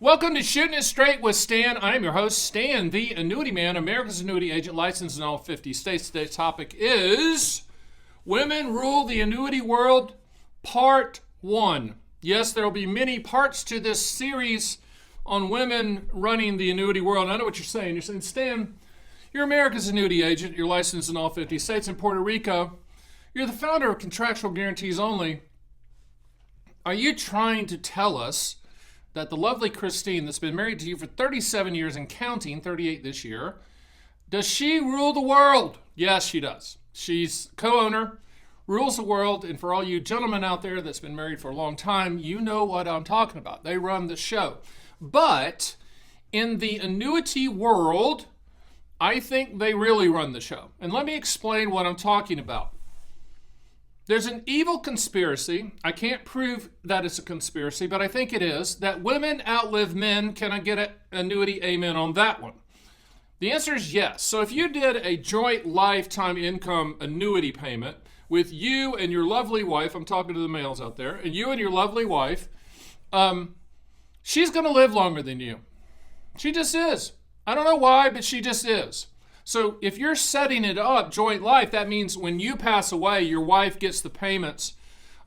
Welcome to Shooting It Straight with Stan. I am your host, Stan, the Annuity Man, America's annuity agent, licensed in all 50 states. Today's topic is Women Rule the Annuity World, Part 1. Yes, there will be many parts to this series on women running the annuity world. I know what you're saying. You're saying, Stan, you're America's annuity agent. You're licensed in all 50 states. In Puerto Rico, you're the founder of Contractual Guarantees Only. Are you trying to tell us that the lovely Christine that's been married to you for 37 years and counting, 38 this year, does she rule the world? Yes, she does. She's co-owner, rules the world, and for all you gentlemen out there that's been married for a long time, you know what I'm talking about. They run the show. But in the annuity world, I think they really run the show. And let me explain what I'm talking about. There's an evil conspiracy. I can't prove that it's a conspiracy, but I think it is, that women outlive men. Can I get an annuity amen on that one? The answer is yes. So if you did a joint lifetime income annuity payment with you and your lovely wife, I'm talking to the males out there, and you and your lovely wife, she's going to live longer than you. She just is. I don't know why, but she just is. So if you're setting it up, joint life, that means when you pass away, your wife gets the payments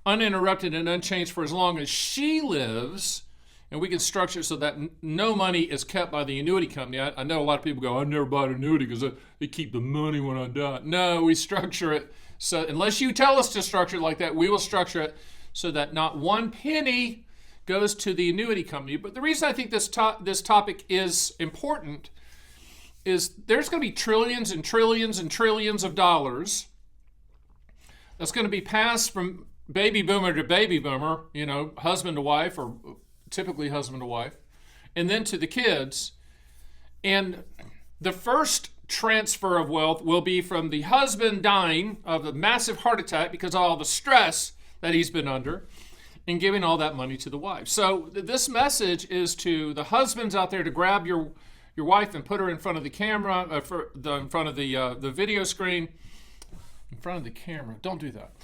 uninterrupted and unchanged for as long as she lives, and we can structure it so that no money is kept by the annuity company. I know a lot of people go, I never bought an annuity because they keep the money when I die. No, we structure it so unless you tell us to structure it like that, we will structure it so that not one penny goes to the annuity company. But the reason I think this topic is important is there's going to be trillions and trillions and trillions of dollars that's going to be passed from baby boomer to baby boomer, husband to wife, or typically husband to wife, and then to the kids. And the first transfer of wealth will be from the husband dying of a massive heart attack because of all the stress that he's been under, and giving all that money to the wife. So this message is to the husbands out there to grab your wife and put her in front of the camera, in front of the video screen, in front of the camera. Don't do that.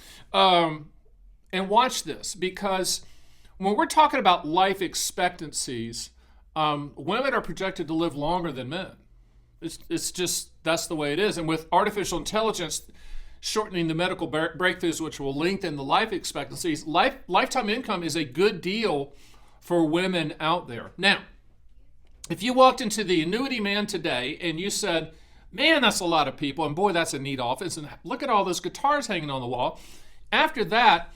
And watch this, because when we're talking about life expectancies, women are projected to live longer than men. It's just, that's the way it is. And with artificial intelligence shortening the medical breakthroughs, which will lengthen the life expectancies, lifetime income is a good deal for women out there. Now, if you walked into the Annuity Man today and you said, man, that's a lot of people, and boy, that's a neat office, and look at all those guitars hanging on the wall. After that,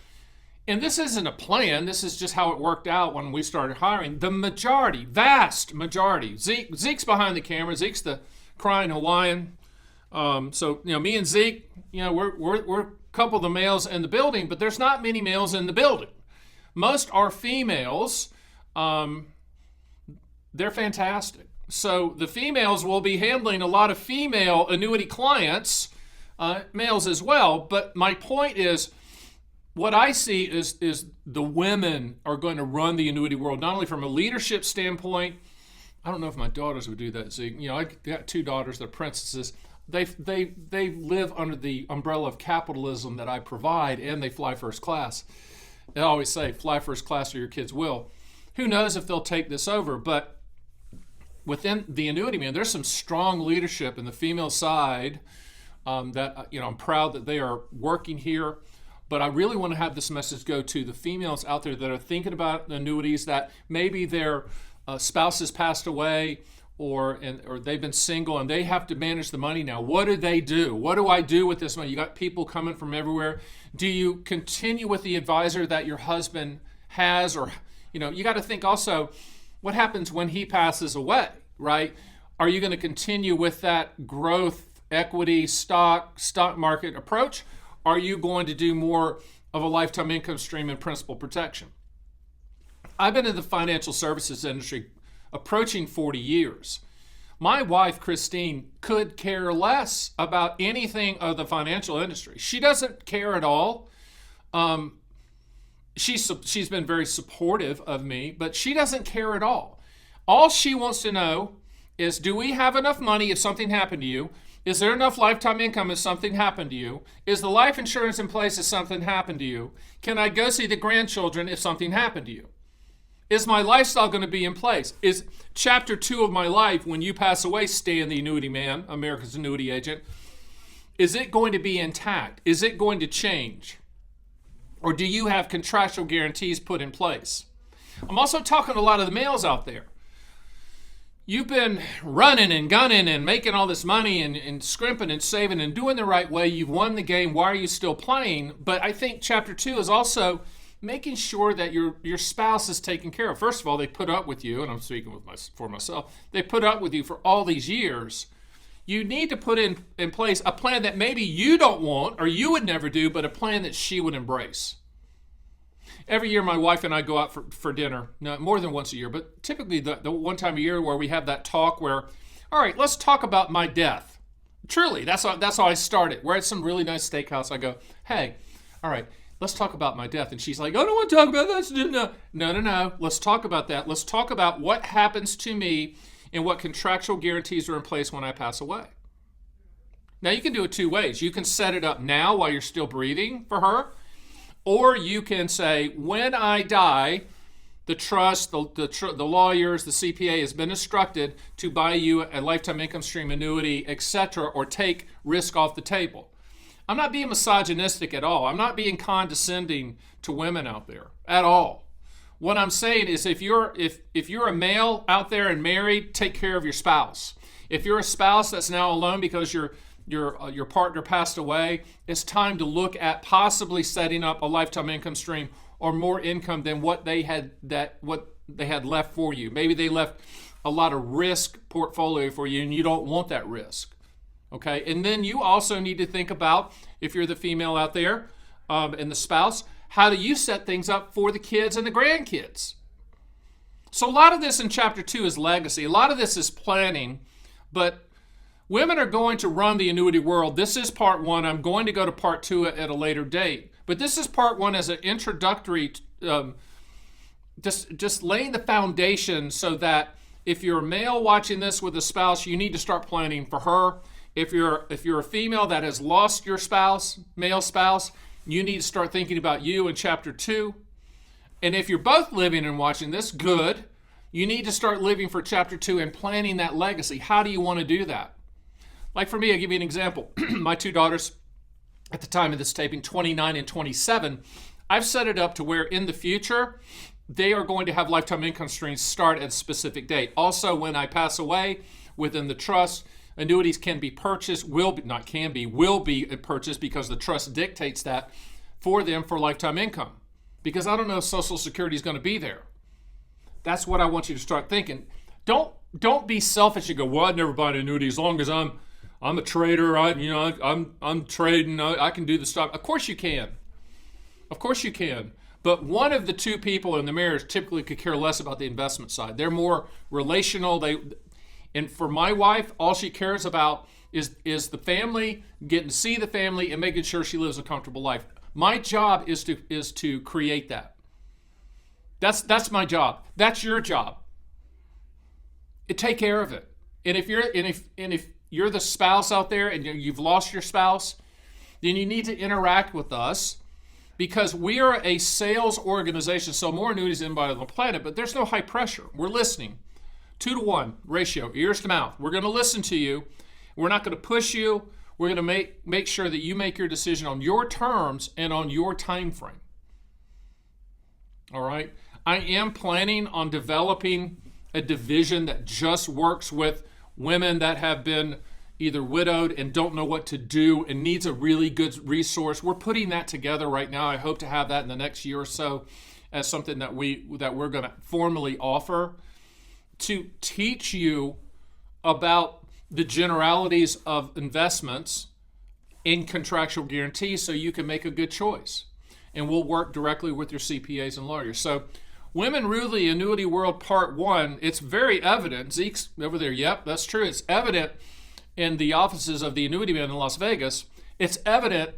and this isn't a plan, this is just how it worked out when we started hiring, the majority, vast majority, Zeke's behind the camera, Zeke's the crying Hawaiian. So, me and Zeke, we're a couple of the males in the building, but there's not many males in the building. Most are females. They're fantastic. So the females will be handling a lot of female annuity clients, males as well. But my point is, what I see is the women are going to run the annuity world, not only from a leadership standpoint. I don't know if my daughters would do that, Zeke. I got two daughters, they're princesses. They live under the umbrella of capitalism that I provide, and they fly first class. They always say, fly first class or your kids will. Who knows if they'll take this over, but within the Annuity Man, there's some strong leadership in the female side that, I'm proud that they are working here. But I really want to have this message go to the females out there that are thinking about annuities, that maybe their spouse has passed away or they've been single and they have to manage the money now. What do they do? What do I do with this money? You got people coming from everywhere. Do you continue with the advisor that your husband has? Or, you got to think also, what happens when he passes away, right? Are you going to continue with that growth, equity, stock market approach? Are you going to do more of a lifetime income stream and principal protection? I've been in the financial services industry approaching 40 years. My wife, Christine, could care less about anything of the financial industry. She doesn't care at all. She's been very supportive of me, but she doesn't care at all. All she wants to know is, do we have enough money if something happened to you? Is there enough lifetime income if something happened to you? Is the life insurance in place if something happened to you? Can I go see the grandchildren if something happened to you? Is my lifestyle going to be in place? Is chapter 2 of my life, when you pass away, Stan the Annuity Man, America's Annuity Agent, is it going to be intact? Is it going to change? Or do you have contractual guarantees put in place? I'm also talking to a lot of the males out there. You've been running and gunning and making all this money and scrimping and saving and doing the right way. You've won the game. Why are you still playing? But I think chapter 2 is also making sure that your spouse is taken care of. First of all, they put up with you, and I'm speaking for myself. They put up with you for all these years. You need to put in place a plan that maybe you don't want or you would never do, but a plan that she would embrace. Every year, my wife and I go out for dinner, no, more than once a year, but typically the one time a year where we have that talk where, all right, let's talk about my death. Truly, that's how I started. We're at some really nice steakhouse. I go, hey, all right, let's talk about my death. And she's like, I don't want to talk about that. No. Let's talk about that. Let's talk about what happens to me and what contractual guarantees are in place when I pass away. Now, you can do it two ways. You can set it up now while you're still breathing for her, or you can say, when I die, the trust, the lawyers, the CPA has been instructed to buy you a lifetime income stream annuity, etc., or take risk off the table. I'm not being misogynistic at all. I'm not being condescending to women out there at all. What I'm saying is if you're a male out there and married, take care of your spouse. If you're a spouse that's now alone because your partner passed away, it's time to look at possibly setting up a lifetime income stream or more income than what they had left for you. Maybe they left a lot of risk portfolio for you and you don't want that risk. Okay, and then you also need to think about, if you're the female out there and the spouse, how do you set things up for the kids and the grandkids? So a lot of this in chapter 2 is legacy. A lot of this is planning, but women are going to run the annuity world. This is part 1. I'm going to go to part 2 at a later date. But this is part 1 as an introductory, just laying the foundation so that if you're a male watching this with a spouse, you need to start planning for her. If you're a female that has lost your spouse, male spouse, you need to start thinking about you in chapter 2. And if you're both living and watching this, good. You need to start living for chapter 2 and planning that legacy. How do you want to do that? Like for me, I'll give you an example. My 2 daughters, at the time of this taping, 29 and 27, I've set it up to where in the future, they are going to have lifetime income streams start at a specific date. Also, when I pass away, within the trust, annuities can be purchased, will be purchased because the trust dictates that for them for lifetime income. Because I don't know if Social Security is going to be there. That's what I want you to start thinking. Don't be selfish and go, well, I'd never buy an annuity as long as I'm a trader. I'm trading. I can do the stock. Of course you can. Of course you can. But one of the 2 people in the marriage typically could care less about the investment side. They're more relational. And for my wife, all she cares about is the family, getting to see the family, and making sure she lives a comfortable life. My job is to create that. That's my job. That's your job. Take care of it. And if you're the spouse out there and you've lost your spouse, then you need to interact with us, because we are a sales organization. So more annuities than anybody on the planet, but there's no high pressure. We're listening. 2-to-1 ratio, ears to mouth. We're going to listen to you. We're not going to push you. We're going to make sure that you make your decision on your terms and on your time frame. All right. I am planning on developing a division that just works with women that have been either widowed and don't know what to do and needs a really good resource. We're putting that together right now. I hope to have that in the next year or so as something that we're going to formally offer to teach you about the generalities of investments in contractual guarantees so you can make a good choice. And we'll work directly with your CPAs and lawyers. So Women Rule the Annuity World Part 1, it's very evident. Zeke's over there, yep, that's true. It's evident in the offices of the Annuity Man in Las Vegas. It's evident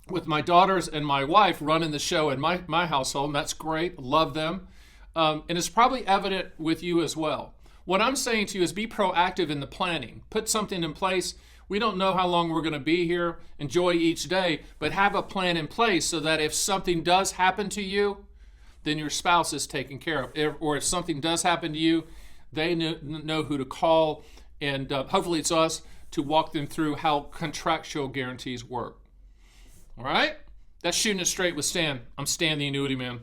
with my daughters and my wife running the show in my household, and that's great. Love them. And it's probably evident with you as well. What I'm saying to you is be proactive in the planning. Put something in place. We don't know how long we're going to be here. Enjoy each day, but have a plan in place so that if something does happen to you, then your spouse is taken care of. Or if something does happen to you, they know who to call, and hopefully it's us, to walk them through how contractual guarantees work. All right? That's Shooting It Straight with Stan. I'm Stan, the Annuity Man.